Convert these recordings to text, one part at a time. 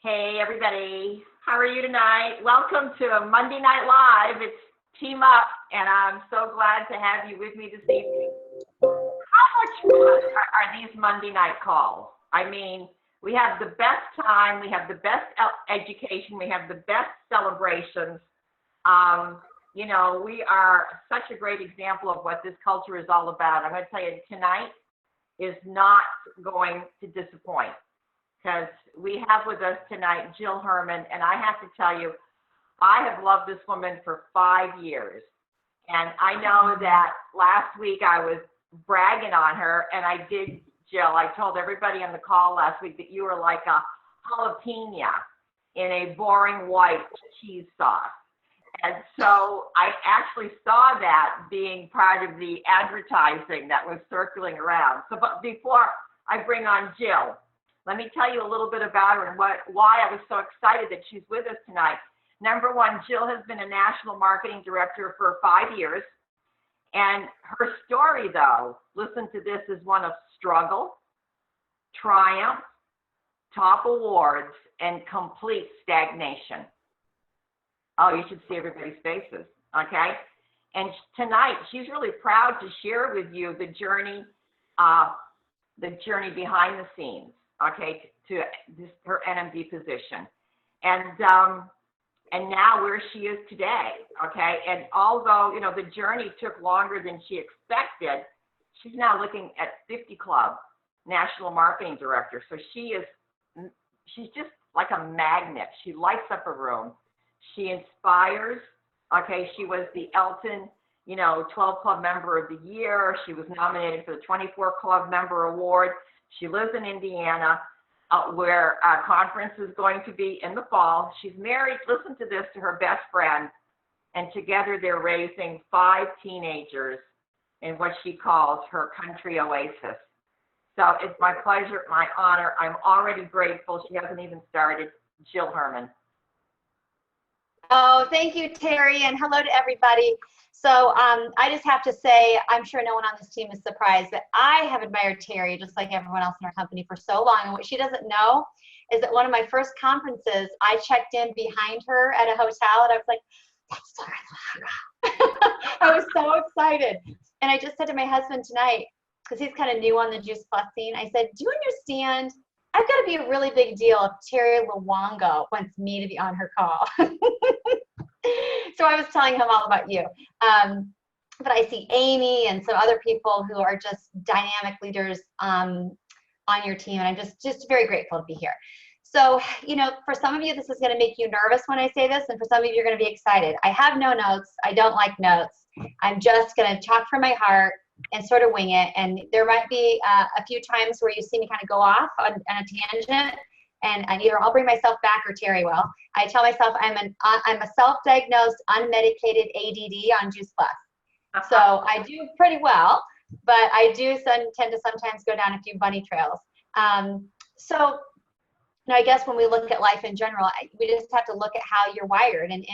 Hey, everybody. How are you tonight? Welcome to a Monday Night Live. It's Team Up, and I'm so glad to have you with me this evening. How much fun are these Monday night calls? I mean, we have the best time. We have the best education. We have the best celebrations. We are such a great example of what this culture is all about. I'm going to tell you, tonight is not going to disappoint, because we have with us tonight Jill Herman, and I have to tell you, I have loved this woman for 5 years. And I know that last week I was bragging on her, and I did, Jill. I told everybody on the call last week that you were like a jalapeno in a boring white cheese sauce. And so I actually saw that being part of the advertising that was circling around. So, but before I bring on Jill, let me tell you a little bit about her and why I was so excited that she's with us tonight. Number one, Jill has been a national marketing director for 5 years. And her story, though, listen to this, is one of struggle, triumph, top awards, and complete stagnation. Oh, you should see everybody's faces, okay? And tonight, she's really proud to share with you the journey behind the scenes, okay, to her NMD position. And now where she is today, okay? And although, the journey took longer than she expected, she's now looking at 50 Club National Marketing Director. So she's just like a magnet. She lights up a room. She inspires, okay? She was the Elton, 12 Club Member of the Year. She was nominated for the 24 Club Member Award. She lives in Indiana, where our conference is going to be in the fall. She's married, listen to this, to her best friend, and together they're raising 5 teenagers in what she calls her country oasis. So it's my pleasure, my honor. I'm already grateful. She hasn't even started. Jill Herman. Oh, thank you, Terry, and hello to everybody. So I just have to say, I'm sure no one on this team is surprised that I have admired Terry, just like everyone else in our company, for so long. And what she doesn't know is that one of my first conferences, I checked in behind her at a hotel, and I was like, that's Sarah. I was so excited. And I just said to my husband tonight, because he's kind of new on the Juice Plus scene, I said, do you understand? I've got to be a really big deal if Terry Luongo wants me to be on her call. So I was telling him all about you. But I see Amy and some other people who are just dynamic leaders on your team. And I'm just very grateful to be here. So, for some of you, this is going to make you nervous when I say this. And for some of you, you're going to be excited. I have no notes. I don't like notes. I'm just going to talk from my heart and sort of wing it. And there might be a few times where you see me kind of go off on a tangent. And either I'll bring myself back or Terry will. I tell myself I'm a self-diagnosed, unmedicated ADD on Juice Plus. So I do pretty well, but I do tend to sometimes go down a few bunny trails. So I guess when we look at life in general, we just have to look at how you're wired and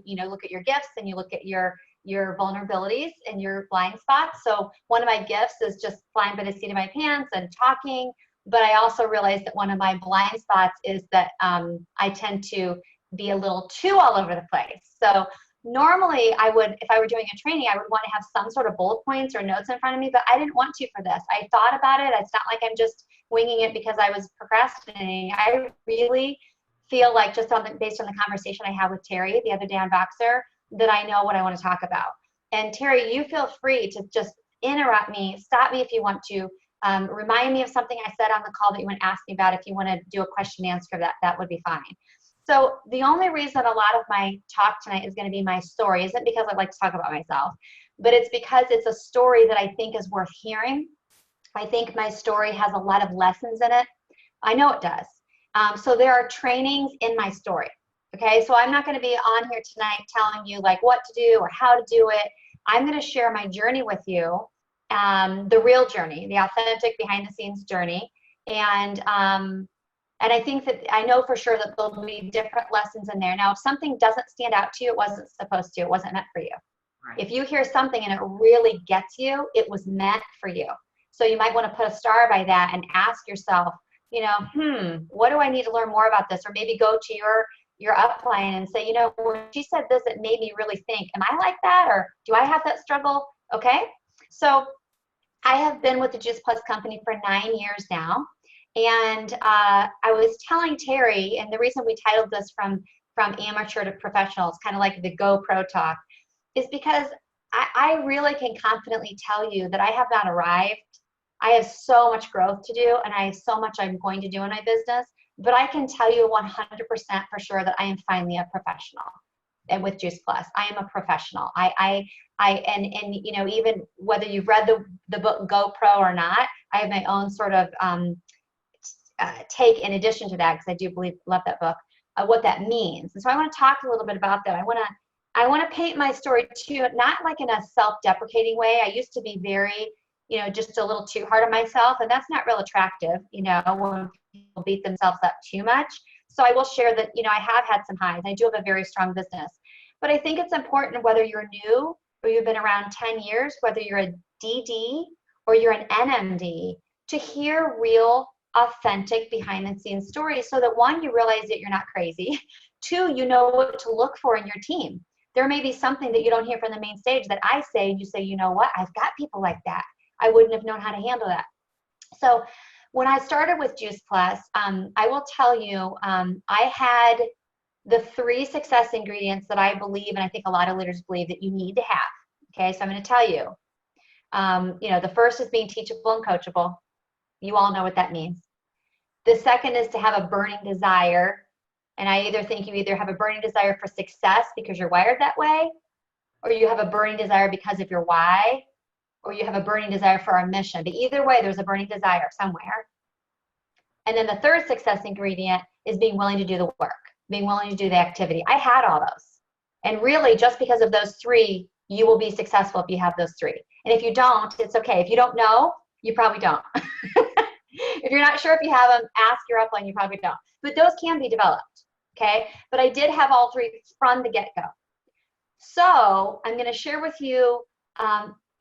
look at your gifts, and you look at your vulnerabilities and your blind spots. So one of my gifts is just flying by the seat of my pants and talking. But I also realized that one of my blind spots is that I tend to be a little too all over the place. So normally if I were doing a training, I would want to have some sort of bullet points or notes in front of me, but I didn't want to for this. I thought about it. It's not like I'm just winging it because I was procrastinating. I really feel like based on the conversation I had with Terry the other day on Voxer, that I know what I want to talk about. And Terry, you feel free to just interrupt me, stop me if you want to. Remind me of something I said on the call that you want to ask me about. If you want to do a question and answer, that would be fine. So the only reason a lot of my talk tonight is going to be my story isn't because I like to talk about myself, but it's because it's a story that I think is worth hearing. I think my story has a lot of lessons in it. I know it does. So there are trainings in my story. Okay, so I'm not going to be on here tonight telling you like what to do or how to do it. I'm going to share my journey with you. The real journey, the authentic behind the scenes journey. And I think that I know for sure that there'll be different lessons in there. Now, if something doesn't stand out to you, it wasn't supposed to, it wasn't meant for you. Right. If you hear something and it really gets you, it was meant for you. So you might want to put a star by that and ask yourself, what do I need to learn more about this? Or maybe go to your upline and say, when she said this, it made me really think, am I like that? Or do I have that struggle? Okay. So I have been with the Juice Plus company for 9 years now. And I was telling Terry, and the reason we titled this from amateur to professionals, kind of like the GoPro talk, is because I really can confidently tell you that I have not arrived. I have so much growth to do, and I have so much I'm going to do in my business. But I can tell you 100% for sure that I am finally a professional. And with Juice Plus, I am a professional. Even whether you've read the book GoPro or not, I have my own sort of take in addition to that, because I do love that book, what that means. And so I want to talk a little bit about that. I want to paint my story too, not like in a self-deprecating way. I used to be very, just a little too hard on myself, and that's not real attractive, when people beat themselves up too much. So I will share that, I have had some highs. I do have a very strong business. But I think it's important, whether you're new or you've been around 10 years, whether you're a DD or you're an NMD, to hear real, authentic, behind-the-scenes stories, so that one, you realize that you're not crazy. Two, you know what to look for in your team. There may be something that you don't hear from the main stage that I say, and you say, you know what, I've got people like that. I wouldn't have known how to handle that. So when I started with Juice Plus, I will tell you, I had the 3 success ingredients that I believe, and I think a lot of leaders believe, that you need to have. Okay, so I'm going to tell you. The first is being teachable and coachable. You all know what that means. The second is to have a burning desire. And I think you either have a burning desire for success because you're wired that way, or you have a burning desire because of your why, or you have a burning desire for our mission. But either way, there's a burning desire somewhere. And then the third success ingredient is being willing to do the work, being willing to do the activity. I had all those. And really, just because of those 3, you will be successful if you have those 3. And if you don't, it's okay. If you don't know, you probably don't. If you're not sure if you have them, ask your upline, you probably don't. But those can be developed, okay? But I did have all 3 from the get-go. So I'm going to share with you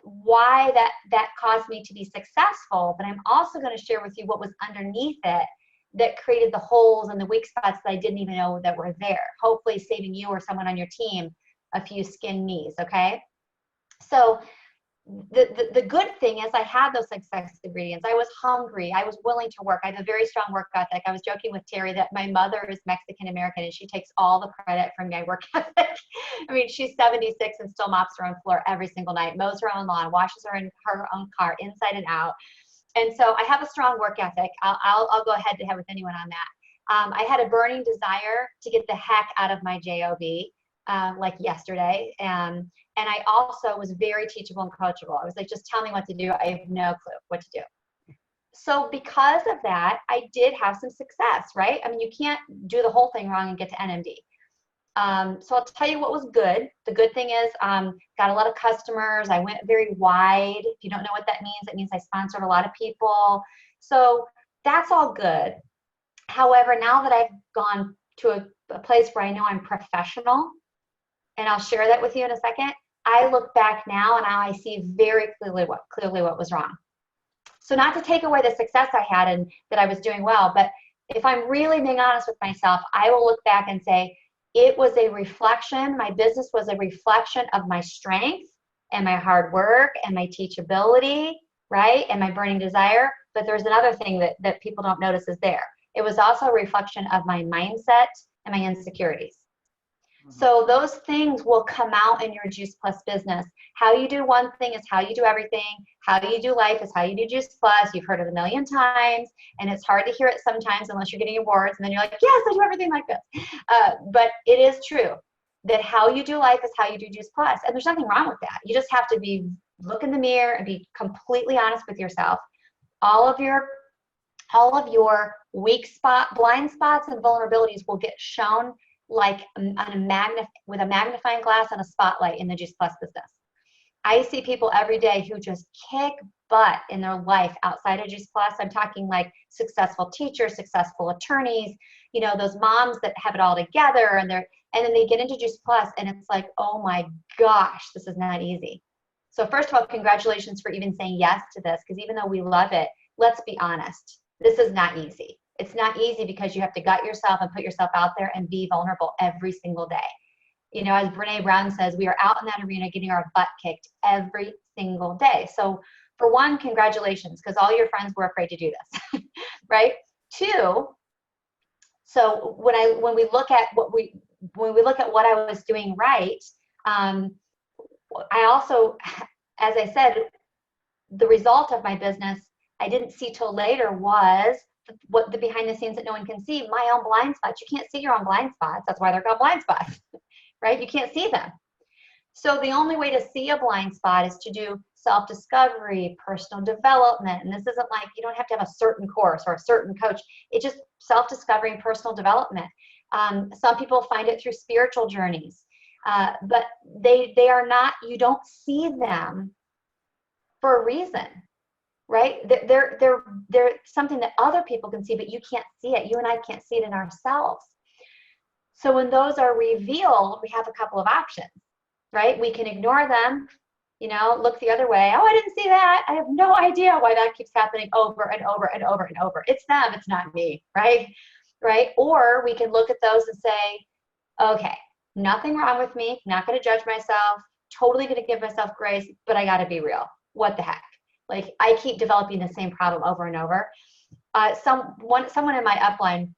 why that caused me to be successful, but I'm also going to share with you what was underneath it that created the holes and the weak spots that I didn't even know that were there, hopefully saving you or someone on your team a few skinned knees, okay? So the good thing is I had those success ingredients. I was hungry. I was willing to work. I have a very strong work ethic. I was joking with Terry that my mother is Mexican American, and she takes all the credit from my work ethic. I mean, she's 76 and still mops her own floor every single night, mows her own lawn, washes her own car inside and out. And so I have a strong work ethic. I'll go head to head with anyone on that. I had a burning desire to get the heck out of my job, like yesterday. And I also was very teachable and coachable. I was like, just tell me what to do. I have no clue what to do. So because of that, I did have some success, right? I mean, you can't do the whole thing wrong and get to NMD. So I'll tell you what was good. The good thing is, got a lot of customers. I went very wide. If you don't know what that means, it means I sponsored a lot of people. So that's all good. However, now that I've gone to a place where I know I'm professional, and I'll share that with you in a second, I look back now and now I see very clearly what was wrong. So not to take away the success I had and that I was doing well, but if I'm really being honest with myself, I will look back and say, it was a reflection, my business was a reflection of my strength and my hard work and my teachability, right? And my burning desire. But there's another thing that people don't notice is there. It was also a reflection of my mindset and my insecurities. So those things will come out in your Juice Plus business. How you do one thing is how you do everything. How you do life is how you do Juice Plus. You've heard it a million times, and it's hard to hear it sometimes unless you're getting awards, and then you're like, yes, I do everything like this. But it is true that how you do life is how you do Juice Plus, and there's nothing wrong with that. You just have to look in the mirror and be completely honest with yourself. All of your weak blind spots and vulnerabilities will get shown like with a magnifying glass and a spotlight in the Juice Plus business. I see people every day who just kick butt in their life outside of Juice Plus. I'm talking like successful teachers, successful attorneys, those moms that have it all together, and then they get into Juice Plus and it's like, oh my gosh, this is not easy. So first of all, congratulations for even saying yes to this, because even though we love it, let's be honest, this is not easy. It's not easy because you have to gut yourself and put yourself out there and be vulnerable every single day. You know, as Brene Brown says, we are out in that arena getting our butt kicked every single day. So for one, congratulations, because all your friends were afraid to do this, right? Two, so when we look at what I was doing right, I also, as I said, the result of my business I didn't see till later was what the behind the scenes that no one can see, my own blind spots. You can't see your own blind spots. That's why they're called blind spots, right? You can't see them. So the only way to see a blind spot is to do self-discovery, personal development. And this isn't like, you don't have to have a certain course or a certain coach. It's just self-discovery and personal development. Some people find it through spiritual journeys, but they are not, you don't see them for a reason, right? They're something that other people can see, but you can't see it. You and I can't see it in ourselves. So when those are revealed, we have a couple of options, right? We can ignore them, you know, look the other way. Oh, I didn't see that. I have no idea why that keeps happening over and over and over and over. It's them, it's not me, right? Right? Or we can look at those and say, okay, nothing wrong with me, not going to judge myself, totally going to give myself grace, but I got to be real. What the heck? Like, I keep developing the same problem over and over. Someone in my upline,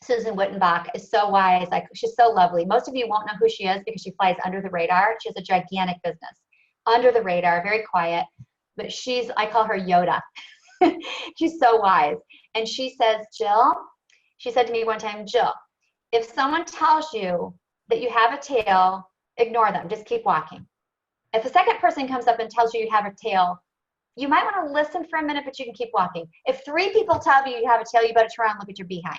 Susan Wittenbach, is so wise. Like, she's so lovely. Most of you won't know who she is because she flies under the radar. She has a gigantic business under the radar, very quiet, but I call her Yoda. She's so wise. And she says, Jill, she said to me one time, Jill, if someone tells you that you have a tail, ignore them. Just keep walking. If a second person comes up and tells you you have a tail, you might want to listen for a minute, but you can keep walking. If 3 people tell you you have a tail, you better turn around and look at your behind.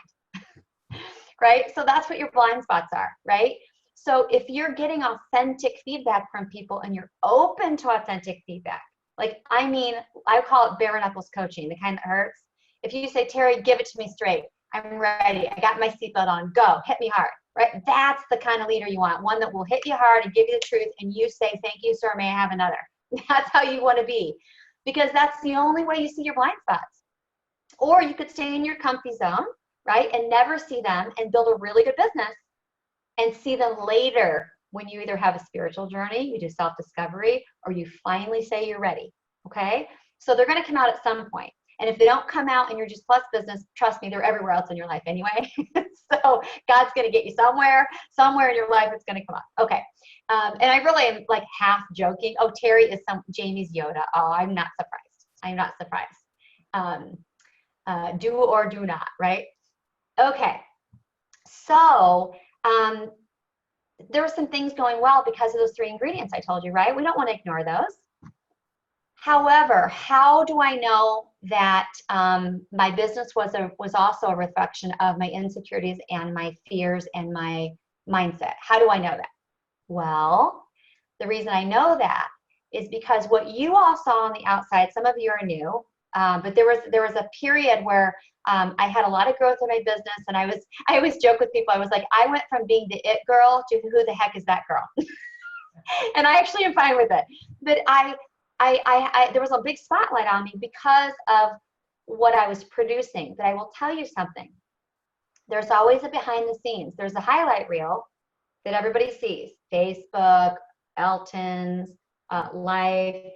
Right? So that's what your blind spots are, right? So if you're getting authentic feedback from people and you're open to authentic feedback, like, I mean, I call it bare knuckles coaching, the kind that hurts. If you say, Terry, give it to me straight. I'm ready. I got my seatbelt on. Go. Hit me hard. Right? That's the kind of leader you want. One that will hit you hard and give you the truth, and you say, thank you, sir, may I have another? That's how you want to be, because that's the only way you see your blind spots. Or you could stay in your comfy zone, right, and never see them and build a really good business and see them later when you either have a spiritual journey, you do self-discovery, or you finally say you're ready, okay? So they're going to come out at some point. And if they don't come out in your Juice Plus business, trust me, they're everywhere else in your life anyway. So God's going to get you somewhere in your life it's going to come up. Okay. And I really am like half joking. Oh, Terry is Jamie's Yoda. Oh, I'm not surprised. I'm not surprised. Do or do not, right? Okay. So there were some things going well because of those 3 ingredients I told you, right? We don't want to ignore those. However, how do I know that my business was also a reflection of my insecurities and my fears and my mindset? How do I know that? Well, the reason I know that is because what you all saw on the outside, some of you are new, but there was a period where I had a lot of growth in my business, and I always joke with people. I was like, I went from being the it girl to who the heck is that girl? And I actually am fine with it. But there was a big spotlight on me because of what I was producing. But I will tell you something. There's always a behind the scenes. There's a highlight reel that everybody sees. Facebook, Elton's, Life.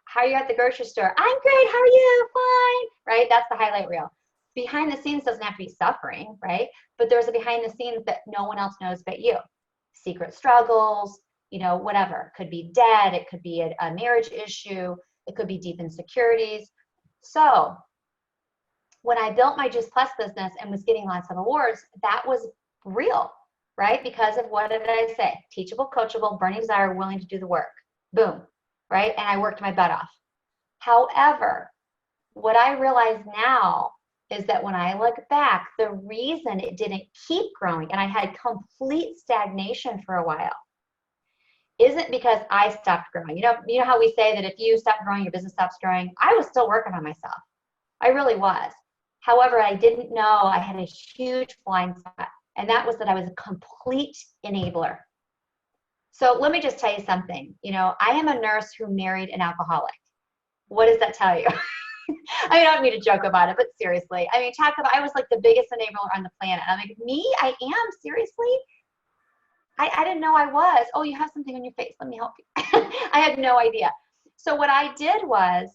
How are you at the grocery store? I'm great. How are you? Fine. Right? That's the highlight reel. Behind the scenes doesn't have to be suffering, right? But there's a behind the scenes that no one else knows but you. Secret struggles, you know, whatever. Could be debt. It could be a marriage issue. It could be deep insecurities. So when I built my Juice Plus business and was getting lots of awards, that was real, right? Because of, what did I say? Teachable, coachable, burning desire, willing to do the work. Boom, right? And I worked my butt off. However, what I realize now is that when I look back, the reason it didn't keep growing and I had complete stagnation for a while isn't because I stopped growing. You know how we say that if you stop growing, your business stops growing? I was still working on myself. I really was. However, I didn't know I had a huge blind spot, and that was that I was a complete enabler. So let me just tell you something. You know, I am a nurse who married an alcoholic. What does that tell you? I mean, I don't mean to joke about it, but seriously. I mean, talk about, I was like the biggest enabler on the planet. I'm like, me? I am? Seriously? I didn't know I was. Oh, you have something on your face. Let me help you. I had no idea. So what I did was,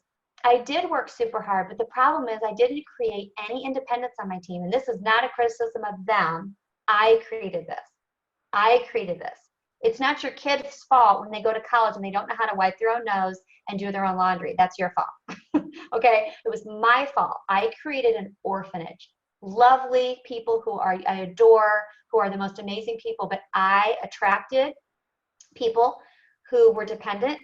I did work super hard, but the problem is I didn't create any independence on my team. And this is not a criticism of them. I created this. I created this. It's not your kid's fault when they go to college and they don't know how to wipe their own nose and do their own laundry. That's your fault. Okay? It was my fault. I created an orphanage. Lovely people who I adore, who are the most amazing people, but I attracted people who were dependent,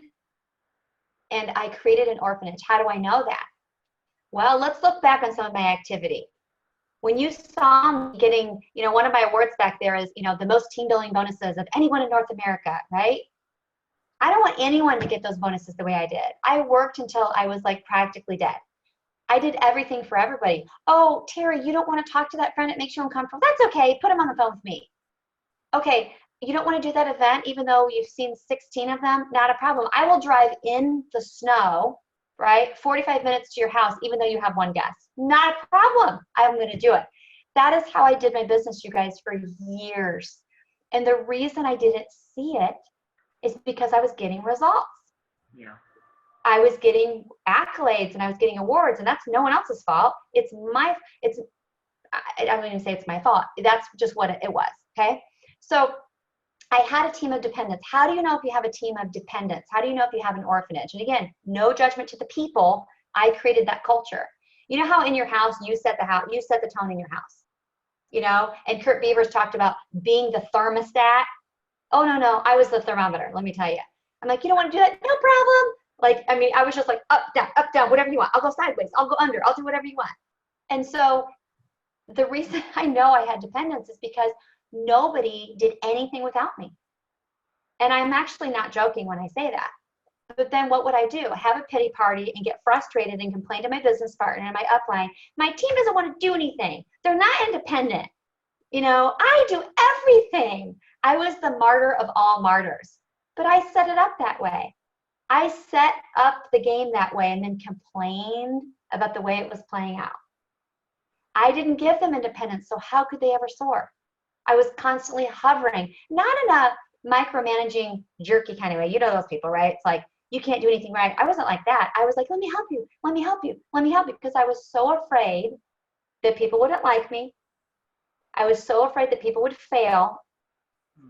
and I created an orphanage. How do I know that? Well, let's look back on some of my activity. When you saw me getting, one of my awards back there is, the most team building bonuses of anyone in North America, right? I don't want anyone to get those bonuses the way I did. I worked until I was like practically dead. I did everything for everybody. Oh, Terry, you don't want to talk to that friend. It makes you uncomfortable. That's okay. Put him on the phone with me. Okay, you don't want to do that event even though you've seen 16 of them? Not a problem. I will drive in the snow, right? 45 minutes to your house even though you have one guest. Not a problem. I'm going to do it. That is how I did my business, you guys, for years. And the reason I didn't see it is because I was getting results. Yeah. I was getting accolades and I was getting awards, and that's no one else's fault. I don't even say it's my fault. That's just what it was, okay? So I had a team of dependents. How do you know if you have a team of dependents? How do you know if you have an orphanage? And again, no judgment to the people. I created that culture. You know how in your house, you set the tone in your house, and Kurt Beavers talked about being the thermostat. Oh, no, I was the thermometer, let me tell you. I'm like, you don't want to do that? No problem. I was just like, up, down, whatever you want. I'll go sideways. I'll go under. I'll do whatever you want. And so the reason I know I had dependence is because nobody did anything without me. And I'm actually not joking when I say that. But then what would I do? Have a pity party and get frustrated and complain to my business partner and my upline. My team doesn't want to do anything. They're not independent. I do everything. I was the martyr of all martyrs. But I set it up that way. I set up the game that way and then complained about the way it was playing out. I didn't give them independence, so how could they ever soar? I was constantly hovering, not in a micromanaging, jerky kind of way. You know those people, right? It's like, you can't do anything right. I wasn't like that. I was like, let me help you, let me help you, let me help you, because I was so afraid that people wouldn't like me. I was so afraid that people would fail.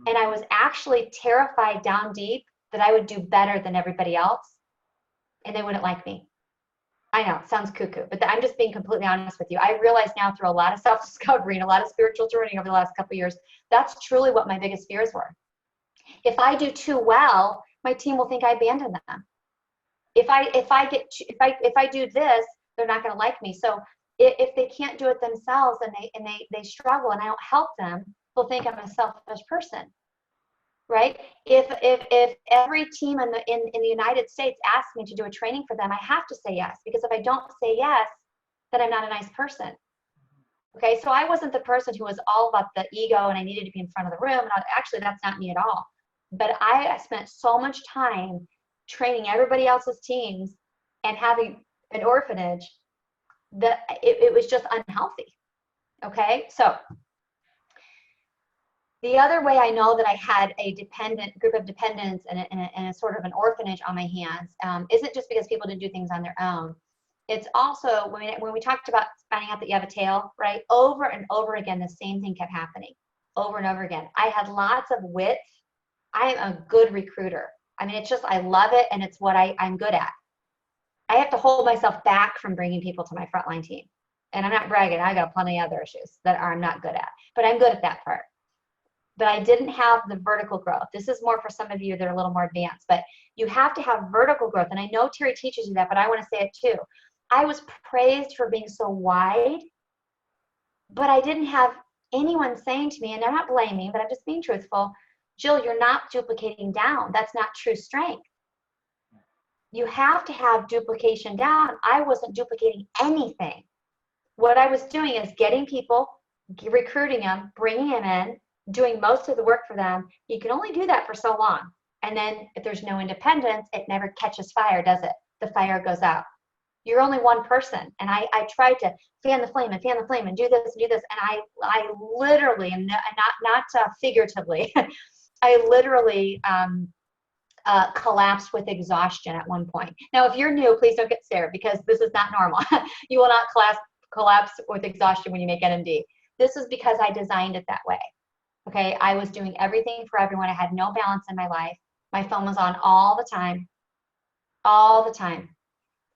And I was actually terrified down deep that I would do better than everybody else and they wouldn't like me. I know, it sounds cuckoo, but I'm just being completely honest with you. I realize now through a lot of self-discovery and a lot of spiritual journey over the last couple of years, that's truly what my biggest fears were. If I do too well, my team will think I abandoned them. If I do this, they're not going to like me. So if they can't do it themselves and they struggle and I don't help them, they'll think I'm a selfish person. Right? If every team in the United States asks me to do a training for them, I have to say yes, because if I don't say yes, then I'm not a nice person. Okay, so I wasn't the person who was all about the ego and I needed to be in front of the room. And actually, that's not me at all. But I spent so much time training everybody else's teams and having an orphanage that it was just unhealthy. Okay, so the other way I know that I had a group of dependents and a sort of an orphanage on my hands isn't just because people didn't do things on their own. It's also when we talked about finding out that you have a tail, right? Over and over again, the same thing kept happening over and over again. I had lots of wit. I am a good recruiter. I mean, it's just, I love it and it's what I'm good at. I have to hold myself back from bringing people to my frontline team. And I'm not bragging. I got plenty of other issues that I'm not good at, but I'm good at that part. But I didn't have the vertical growth. This is more for some of you that are a little more advanced, but you have to have vertical growth. And I know Terry teaches you that, but I want to say it too. I was praised for being so wide, but I didn't have anyone saying to me, and I'm not blaming, but I'm just being truthful, Jill, you're not duplicating down. That's not true strength. You have to have duplication down. I wasn't duplicating anything. What I was doing is getting people, recruiting them, bringing them in, doing most of the work for them. You can only do that for so long. And then if there's no independence, it never catches fire, does it? The fire goes out. You're only one person. And I tried to fan the flame and do this and do this. And I literally, and not figuratively, I literally collapsed with exhaustion at one point. Now, if you're new, please don't get scared because this is not normal. You will not collapse with exhaustion when you make NMD. This is because I designed it that way. Okay, I was doing everything for everyone. I had no balance in my life. My phone was on all the time, all the time.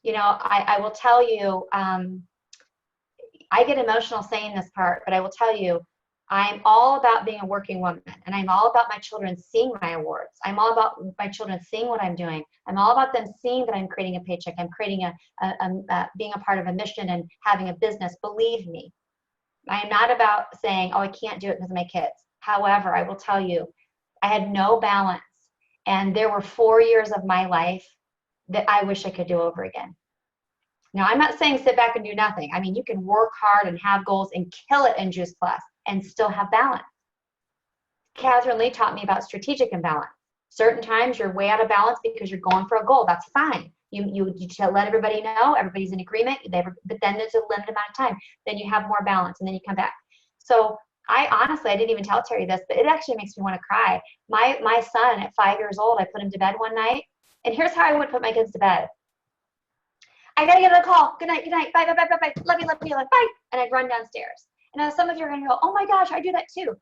You know, I will tell you, I get emotional saying this part, but I will tell you, I'm all about being a working woman, and I'm all about my children seeing my awards. I'm all about my children seeing what I'm doing. I'm all about them seeing that I'm creating a paycheck. I'm creating being a part of a mission and having a business. Believe me, I am not about saying, oh, I can't do it because of my kids. However, I will tell you, I had no balance, and there were 4 years of my life that I wish I could do over again. Now, I'm not saying sit back and do nothing. I mean, you can work hard and have goals and kill it in Juice Plus and still have balance. Catherine Lee taught me about strategic imbalance. Certain times you're way out of balance because you're going for a goal. That's fine. You let everybody know, everybody's in agreement, but then there's a limited amount of time. Then you have more balance and then you come back. So I honestly, I didn't even tell Terry this, but it actually makes me want to cry. My son at 5 years old, I put him to bed one night, and here's how I would put my kids to bed. I gotta get a call. Good night, bye, bye, bye, bye, bye. Love you, bye. And I'd run downstairs. And now some of you are gonna go, oh my gosh, I do that too.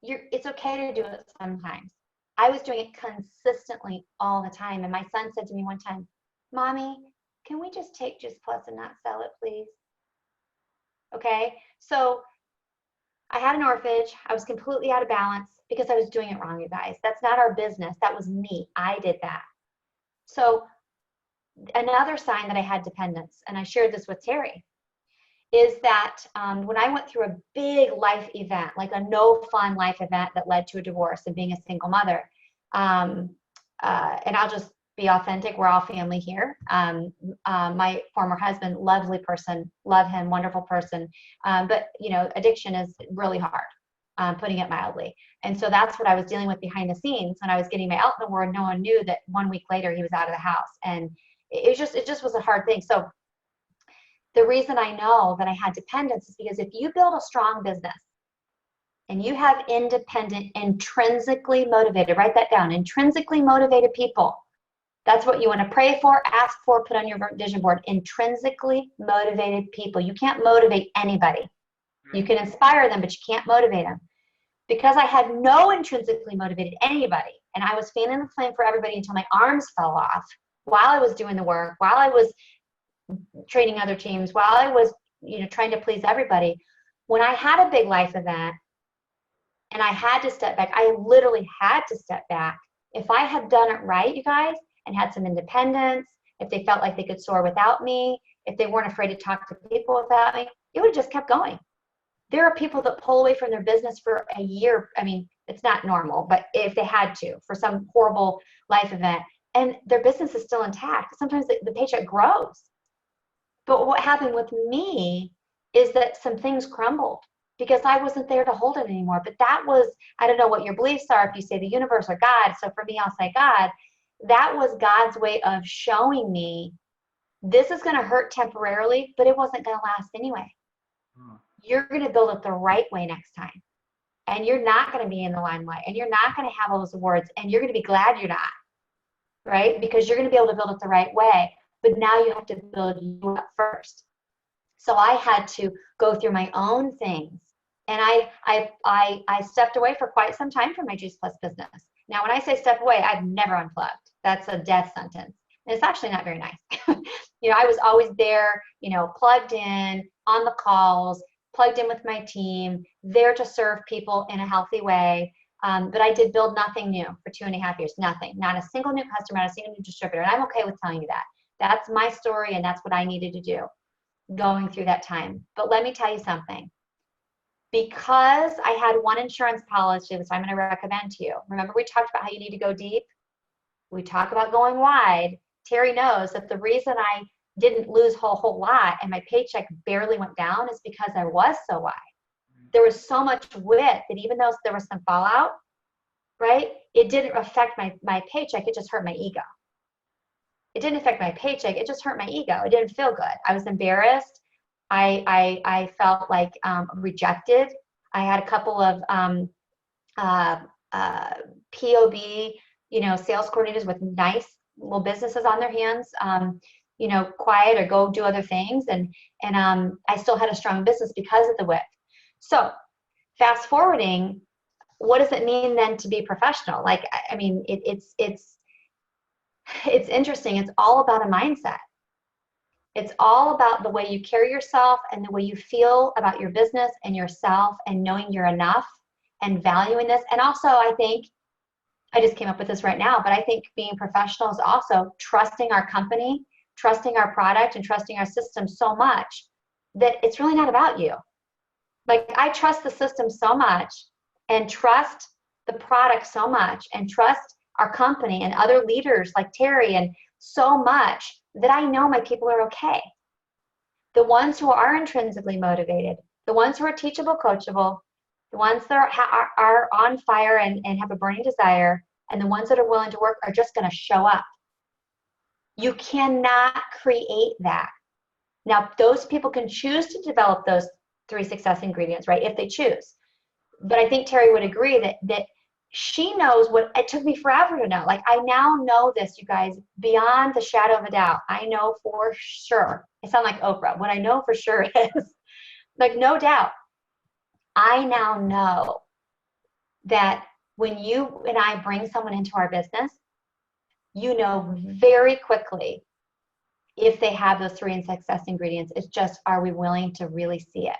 It's okay to do it sometimes. I was doing it consistently all the time. And my son said to me one time, Mommy, can we just take Juice Plus and not sell it, please? Okay, so I had an orphanage. I was completely out of balance because I was doing it wrong, you guys. That's not our business. That was me. I did that. So another sign that I had dependence, and I shared this with Terry, is that when I went through a big life event, like a no fun life event that led to a divorce and being a single mother, and I'll just be authentic, we're all family here. My former husband, lovely person, love him, wonderful person. But you know, addiction is really hard, putting it mildly. And so that's what I was dealing with behind the scenes. When I was getting my Elton Award, no one knew that 1 week later he was out of the house. And it just was a hard thing. So the reason I know that I had dependence is because if you build a strong business and you have independent, intrinsically motivated, write that down, intrinsically motivated people, that's what you want to pray for, ask for, put on your vision board. Intrinsically motivated people. You can't motivate anybody. You can inspire them, but you can't motivate them. Because I had no intrinsically motivated anybody, and I was fanning the flame for everybody until my arms fell off while I was doing the work, while I was training other teams, while I was, trying to please everybody. When I had a big life event and I had to step back, I literally had to step back. If I had done it right, you guys, and had some independence, if they felt like they could soar without me, if they weren't afraid to talk to people without me, it would have just kept going. There are people that pull away from their business for a year. I mean, it's not normal, but if they had to, for some horrible life event, and their business is still intact, sometimes the paycheck grows. But what happened with me is that some things crumbled because I wasn't there to hold it anymore. But that was, I don't know what your beliefs are, if you say the universe or God. So for me, I'll say God. That was God's way of showing me this is going to hurt temporarily, but it wasn't going to last anyway. You're going to build it the right way next time. And you're not going to be in the limelight, and you're not going to have all those awards, and you're going to be glad you're not, right? Because you're going to be able to build it the right way. But now you have to build you up first. So I had to go through my own things. And I stepped away for quite some time from my Juice Plus business. Now, when I say step away, I've never unplugged. That's a death sentence. And it's actually not very nice. I was always there, plugged in, on the calls, plugged in with my team, there to serve people in a healthy way. But I did build nothing new for 2.5 years, nothing, not a single new customer, not a single new distributor. And I'm okay with telling you that. That's my story, and that's what I needed to do going through that time. But let me tell you something. Because I had one insurance policy, which I'm going to recommend to you. Remember, we talked about how you need to go deep? We talk about going wide. Terry knows that the reason I didn't lose a whole lot and my paycheck barely went down is because I was so wide. There was so much width that even though there was some fallout, right, it didn't affect my paycheck. It just hurt my ego. It didn't affect my paycheck. It just hurt my ego. It didn't feel good. I was embarrassed. I felt like rejected. I had a couple of POB, sales coordinators with nice little businesses on their hands, quiet or go do other things. And I still had a strong business because of the WIC. So fast forwarding, what does it mean then to be professional? Like, I mean, it's interesting. It's all about a mindset. It's all about the way you carry yourself and the way you feel about your business and yourself and knowing you're enough and valuing this. And also, I think, I just came up with this right now, but I think being professional is also trusting our company, trusting our product, and trusting our system so much that it's really not about you. Like, I trust the system so much and trust the product so much and trust our company and other leaders like Terry and so much that I know my people are okay. The ones who are intrinsically motivated, the ones who are teachable, coachable, the ones that are on fire and have a burning desire, and the ones that are willing to work are just going to show up. You cannot create that. Now, those people can choose to develop those 3 success ingredients, right, if they choose. But I think Terry would agree that she knows what it took me forever to know. Like, I now know this, you guys, beyond the shadow of a doubt. I know for sure. I sound like Oprah. What I know for sure is, like, no doubt, I now know that when you and I bring someone into our business, you know very quickly if they have those 3 success ingredients. It's just, are we willing to really see it?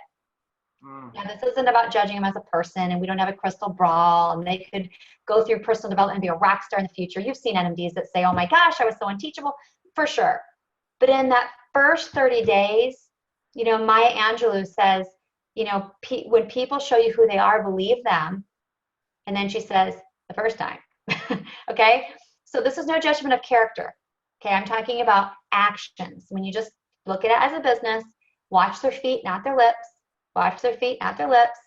Now, this isn't about judging them as a person, and we don't have a crystal ball, and they could go through personal development and be a rock star in the future. You've seen NMDs that say, oh my gosh, I was so unteachable, for sure. But in that first 30 days, Maya Angelou says, when people show you who they are, believe them. And then she says, the first time. Okay? So this is no judgment of character. Okay? I'm talking about actions. When you just look at it as a business, watch their feet, not their lips. Watch their feet, not their lips,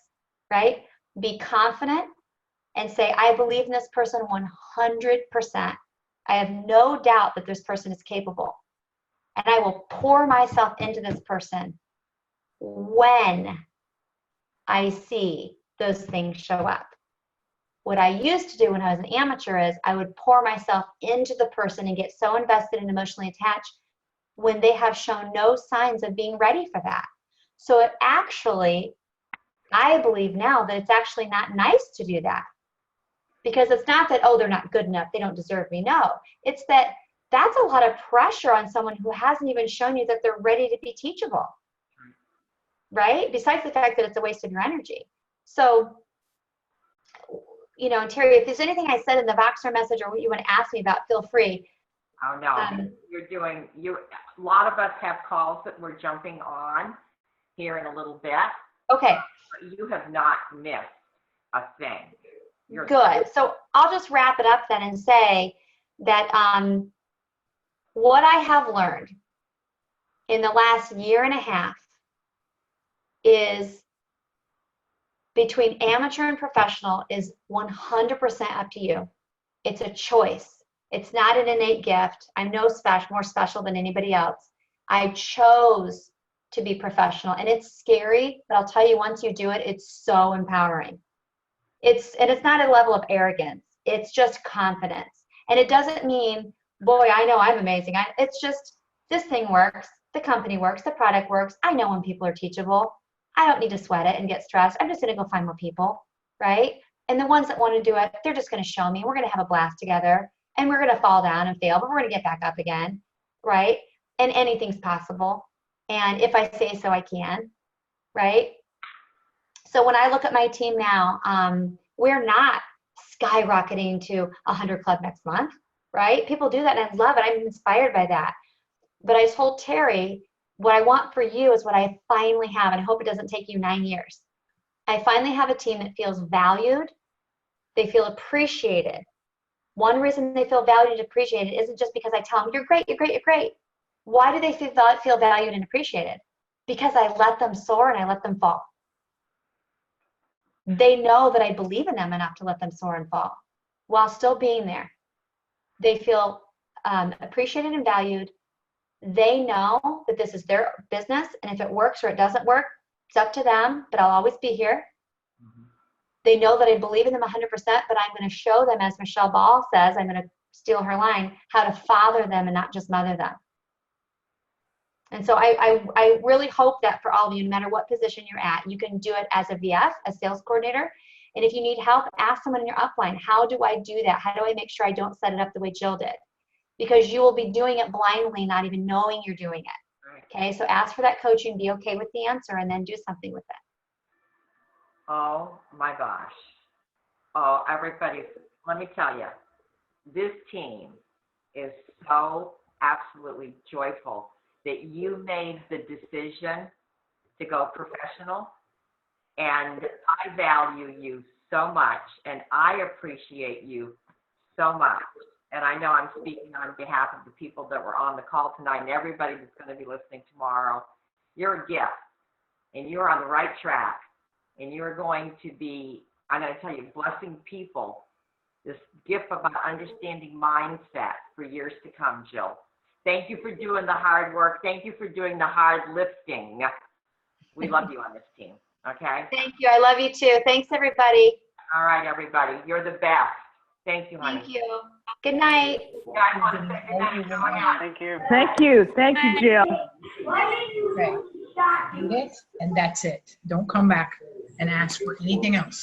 right? Be confident and say, I believe in this person 100%. I have no doubt that this person is capable. And I will pour myself into this person when I see those things show up. What I used to do when I was an amateur is I would pour myself into the person and get so invested and emotionally attached when they have shown no signs of being ready for that. So it actually, I believe now that it's actually not nice to do that, because it's not that, oh, they're not good enough, they don't deserve me. No, it's that that's a lot of pressure on someone who hasn't even shown you that they're ready to be teachable, right? Besides the fact that it's a waste of your energy. So, and Terry, if there's anything I said in the Voxer message or what you want to ask me about, feel free. Oh, no, a lot of us have calls that we're jumping on here in a little bit. Okay. But you have not missed a thing. You're good. So I'll just wrap it up then and say that what I have learned in the last year and a half is between amateur and professional is 100% up to you. It's a choice. It's not an innate gift. I'm no more special than anybody else. I chose to be professional, and it's scary, but I'll tell you, once you do it, it's so empowering. It's not a level of arrogance. It's just confidence. And it doesn't mean, boy, I know I'm amazing. It's just, this thing works. The company works. The product works. I know when people are teachable. I don't need to sweat it and get stressed. I'm just going to go find more people, right? And the ones that want to do it, they're just going to show me. We're going to have a blast together, and we're going to fall down and fail, but we're going to get back up again, right? And anything's possible. And if I say so, I can, right? So when I look at my team now, we're not skyrocketing to 100 club next month, right? People do that, and I love it. I'm inspired by that. But I told Terry, what I want for you is what I finally have, and I hope it doesn't take you 9 years. I finally have a team that feels valued. They feel appreciated. One reason they feel valued and appreciated isn't just because I tell them, you're great, you're great, you're great. Why do they feel valued and appreciated? Because I let them soar and I let them fall. They know that I believe in them enough to let them soar and fall while still being there. They feel appreciated and valued. They know that this is their business, and if it works or it doesn't work, it's up to them, but I'll always be here. They know that I believe in them 100%, but I'm going to show them, as Michelle Ball says, I'm going to steal her line, how to father them and not just mother them. And so I really hope that for all of you, no matter what position you're at, you can do it as a VF, a sales coordinator. And if you need help, ask someone in your upline, how do I do that? How do I make sure I don't set it up the way Jill did? Because you will be doing it blindly, not even knowing you're doing it. Okay, so ask for that coaching, be okay with the answer, and then do something with it. Oh my gosh. Oh, everybody, let me tell you, this team is so absolutely joyful that you made the decision to go professional. And I value you so much, and I appreciate you so much. And I know I'm speaking on behalf of the people that were on the call tonight and everybody that's going to be listening tomorrow. You're a gift, and you're on the right track. And you're going to be, I'm going to tell you, blessing people, this gift about understanding mindset for years to come, Jill. Thank you for doing the hard work. Thank you for doing the hard lifting. We love you on this team, okay? Thank you. I love you too. Thanks, everybody. All right, everybody. You're the best. Thank you, honey. Thank you. Good night. Yeah, I want to say good night. Go ahead. Thank you. Thank you. Thank you, Jill. Okay. Read it, and that's it. Don't come back and ask for anything else.